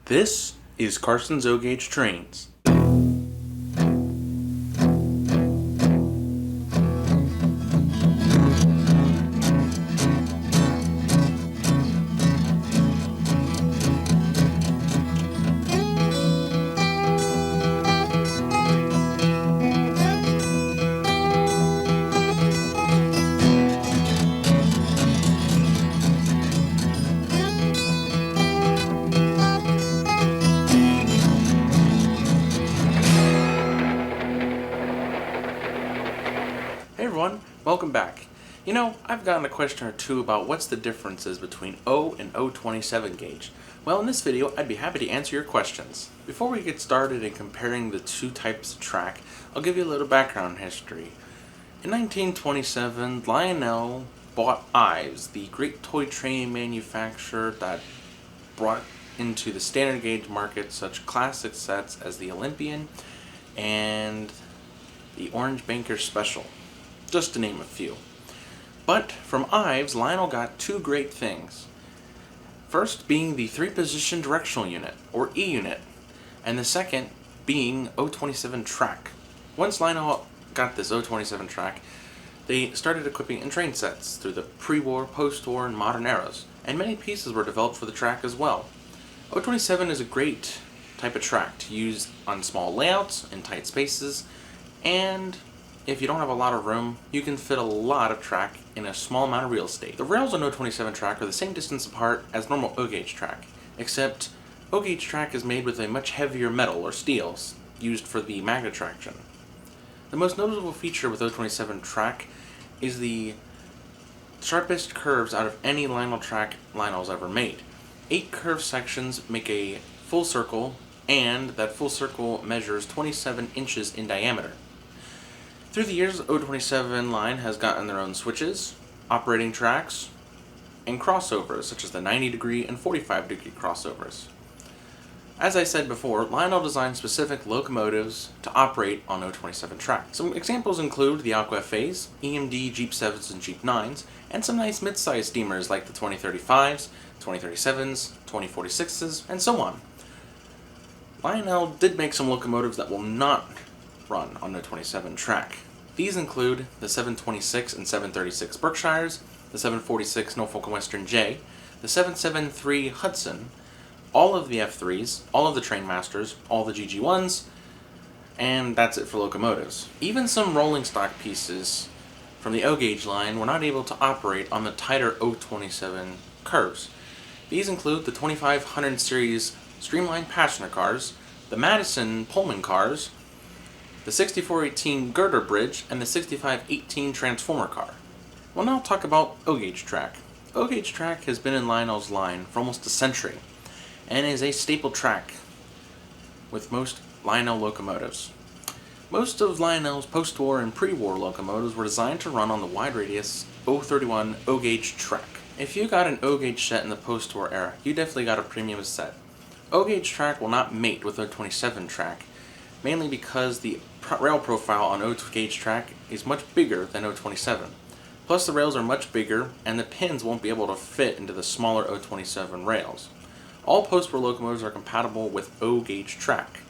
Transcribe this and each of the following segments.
This is Carson's O-Gauge Trains. Hey everyone, welcome back. I've gotten a question or two about what's the differences between O and O27 gauge. Well, in this video, I'd be happy to answer your questions. Before we get started in comparing the two types of track, I'll give you a little background history. In 1927, Lionel bought Ives, the great toy train manufacturer that brought into the standard gauge market such classic sets as the Olympian and the Orange Banker Special, just to name a few. But from Ives, Lionel got two great things. First being the 3-position directional unit, or E unit, and the second being O27 track. Once Lionel got this O27 track, they started equipping in train sets through the pre-war, post-war, and modern eras, and many pieces were developed for the track as well. O27 is a great type of track to use on small layouts, in tight spaces, and if you don't have a lot of room, you can fit a lot of track in a small amount of real estate. The rails on O27 track are the same distance apart as normal O-Gauge track, except O-Gauge track is made with a much heavier metal or steel used for the magnet traction. The most noticeable feature with O27 track is the sharpest curves out of any Lionel track Lionel's ever made. 8 curved sections make a full circle, and that full circle measures 27 inches in diameter. Through the years, the O27 line has gotten their own switches, operating tracks, and crossovers, such as the 90-degree and 45-degree crossovers. As I said before, Lionel designed specific locomotives to operate on O27 track. Some examples include the Aqua FAs, EMD Jeep 7s and Jeep 9s, and some nice mid-sized steamers like the 2035s, 2037s, 2046s, and so on. Lionel did make some locomotives that will not run on O27 track. These include the 726 and 736 Berkshires, the 746 Norfolk and Western J, the 773 Hudson, all of the F3s, all of the Trainmasters, all the GG1s, and that's it for locomotives. Even some rolling stock pieces from the O-Gauge line were not able to operate on the tighter O27 curves. These include the 2500 series streamlined passenger cars, the Madison Pullman cars, the 6418 girder bridge, and the 6518 transformer car. We'll now talk about O-Gauge track. O-Gauge track has been in Lionel's line for almost a century, and is a staple track with most Lionel locomotives. Most of Lionel's post-war and pre-war locomotives were designed to run on the wide radius O31 O-Gauge track. If you got an O-Gauge set in the post-war era, you definitely got a premium set. O-Gauge track will not mate with O27 track, mainly because the rail profile on O-Gauge track is much bigger than O27. Plus the rails are much bigger, and the pins won't be able to fit into the smaller O27 rails. All post-war locomotives are compatible with O-Gauge track.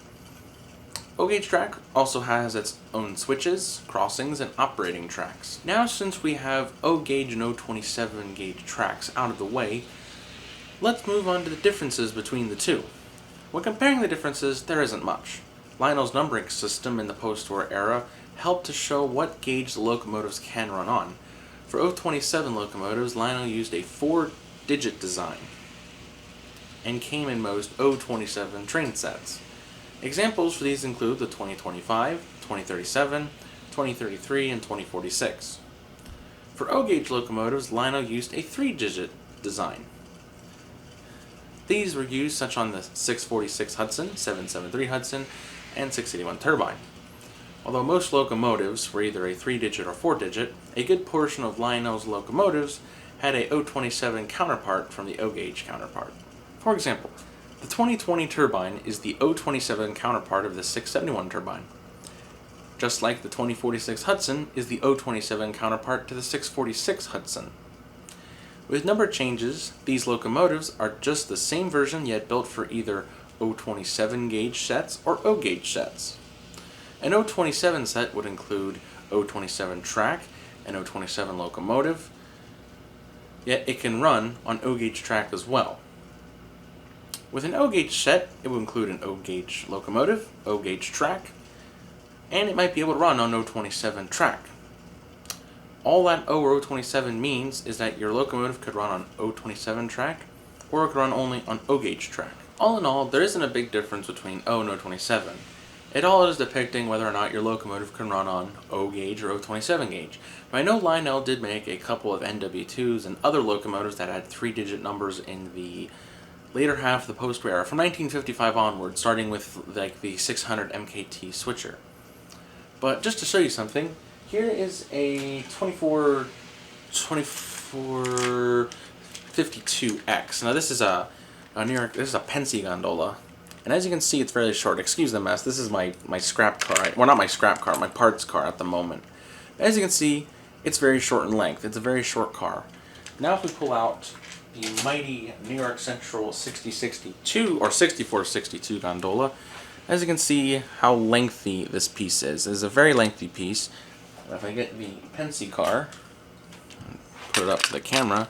O-Gauge track also has its own switches, crossings, and operating tracks. Now, since we have O-Gauge and O27 gauge tracks out of the way, let's move on to the differences between the two. When comparing the differences, there isn't much. Lionel's numbering system in the post-war era helped to show what gauge the locomotives can run on. For O27 locomotives, Lionel used a 4-digit design and came in most O27 train sets. Examples for these include the 2025, 2037, 2033, and 2046. For O-Gauge locomotives, Lionel used a 3-digit design. These were used such on the 646 Hudson, 773 Hudson, and 681 turbine. Although most locomotives were either a 3-digit or 4-digit, a good portion of Lionel's locomotives had a O27 counterpart from the O-Gauge counterpart. For example, the 2020 turbine is the O27 counterpart of the 671 turbine, just like the 2046 Hudson is the O27 counterpart to the 646 Hudson. With number changes, these locomotives are just the same version yet built for either O27 gauge sets or O gauge sets. An O27 set would include O27 track and O27 locomotive, yet it can run on O gauge track as well. With an O gauge set, it will include an O gauge locomotive, O gauge track, and it might be able to run on O27 track. All that O or O27 means is that your locomotive could run on O27 track, or it could run only on O gauge track. All in all, there isn't a big difference between O and O27. It all is depicting whether or not your locomotive can run on O gauge or O27 gauge. But I know Lionel did make a couple of NW2s and other locomotives that had 3-digit numbers in the later half of the post-war era, from 1955 onward, starting with like the 600 MKT switcher. But just to show you something, here is a 2452X. Now this is a New York. This is a Pensy gondola, and as you can see, it's fairly short. Excuse the mess. This is my scrap car. Well, not my scrap car, my parts car at the moment. As you can see, it's very short in length. It's a very short car. Now if we pull out the mighty New York Central 6062 or 6462 gondola, as you can see how lengthy this piece is. It is a very lengthy piece. And if I get the Pensy car, put it up to the camera,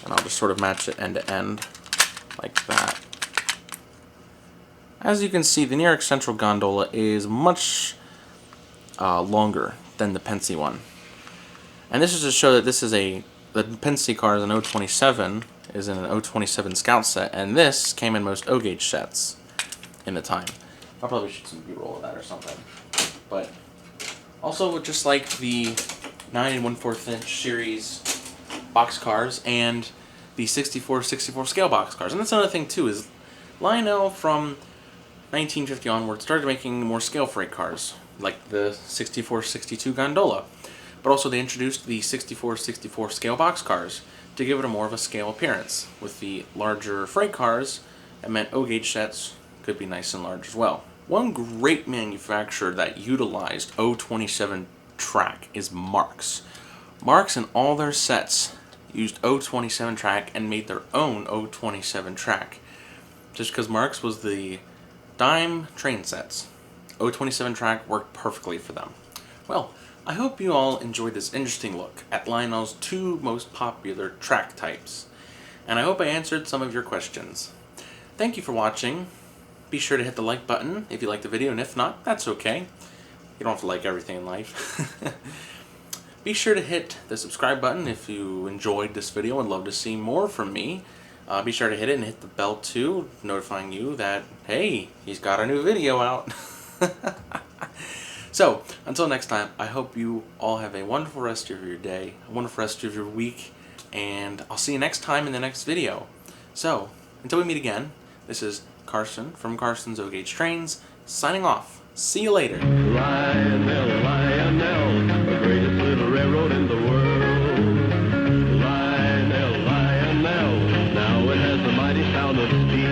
and I'll just sort of match it end to end like that. As you can see, the New York Central gondola is much longer than the Pensy one. And this is to show that this is the Pensy car is an O27, is in an O27 Scout set, and this came in most O gauge sets in the time. I'll probably shoot some B-roll of that or something. But also, just like the 9 1/4 inch series boxcars and the 64 scale boxcars. And that's another thing too, is Lionel from 1950 onward started making more scale freight cars, like the 6462 gondola. But also they introduced the 64 scale boxcars to give it a more of a scale appearance. With the larger freight cars, it meant O gauge sets could be nice and large as well. One great manufacturer that utilized O27 track is Marx. Marx in all their sets used O27 track and made their own O27 track. Just because Marx was the dime train sets, O27 track worked perfectly for them. Well, I hope you all enjoyed this interesting look at Lionel's 2 most popular track types, and I hope I answered some of your questions. Thank you for watching. Be sure to hit the like button if you liked the video, and if not, that's okay. You don't have to like everything in life. Be sure to hit the subscribe button if you enjoyed this video and love to see more from me. Be sure to hit it and hit the bell too, notifying you that, hey, he's got a new video out. So, until next time, I hope you all have a wonderful rest of your day, a wonderful rest of your week, and I'll see you next time in the next video. So, until we meet again, this is Carson from Carson's O Gauge Trains, signing off. See you later. Lionel, Lionel, the greatest little railroad in the world. Lionel, Lionel, now it has the mighty sound of steel.